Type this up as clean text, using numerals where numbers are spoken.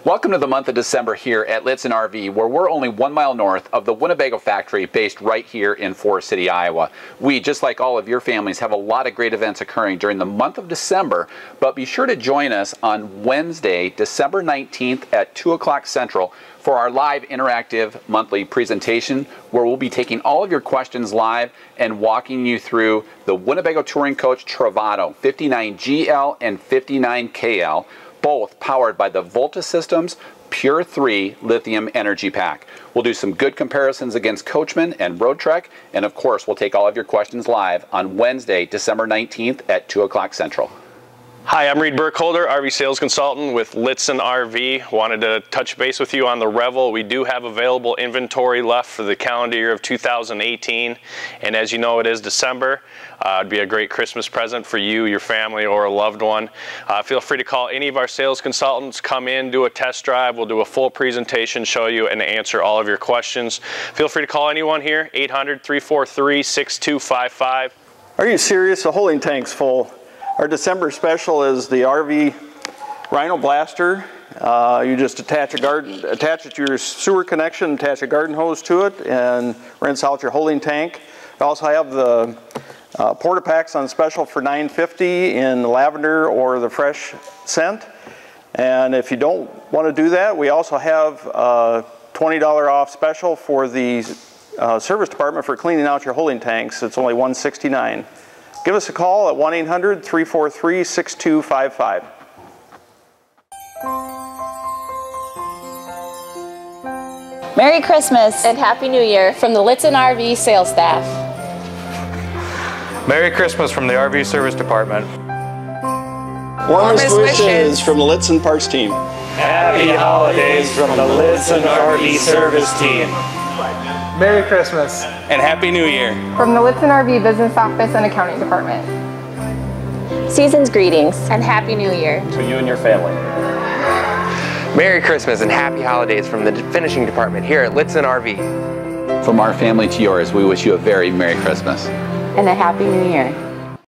Welcome to the month of December here at Lichtsinn RV, where we're only 1 mile north of the Winnebago factory based right here in Forest City, Iowa. We, just like all of your families, have a lot of great events occurring during the month of December, but be sure to join us on Wednesday, December 19th at 2 o'clock Central for our live interactive monthly presentation, where we'll be taking all of your questions live and walking you through the Winnebago Touring Coach Travato 59GL and 59KL, both powered by the Volta Systems Pure 3 Lithium Energy Pack. We'll do some good comparisons against Coachmen and Road Trek, and of course we'll take all of your questions live on Wednesday, December 19th at 2 o'clock Central. Hi, I'm Reed Burkholder, RV sales consultant with Lichtsinn RV. Wanted to touch base with you on the Revel. We do have available inventory left for the calendar year of 2018, and as you know, it is December. It'd be a great Christmas present for you, your family, or a loved one. Feel free to call any of our sales consultants, come in, do a test drive. We'll do a full presentation, show you, and answer all of your questions. Feel free to call anyone here, 800-343-6255. Are you serious? The holding tank's full. Our December special is the RV Rhino Blaster. You just attach it to your sewer connection, attach a garden hose to it, and rinse out your holding tank. We also have the porta-paks on special for $9.50 in lavender or the fresh scent. And if you don't want to do that, we also have a $20 off special for the service department for cleaning out your holding tanks. It's only $169. Give us a call at 1-800-343-6255. Merry Christmas and Happy New Year from the Lichtsinn RV sales staff. Merry Christmas from the RV service department. Warmest wishes from the Lichtsinn Parts team. Happy holidays from the Lichtsinn RV service team. Merry Christmas And Happy New Year from the Lichtsinn RV business office and accounting department. Season's greetings and Happy New Year To you and your family. Merry Christmas and Happy Holidays from the finishing department here at Lichtsinn RV. From our family to yours, we wish you a very Merry Christmas. and a Happy New Year.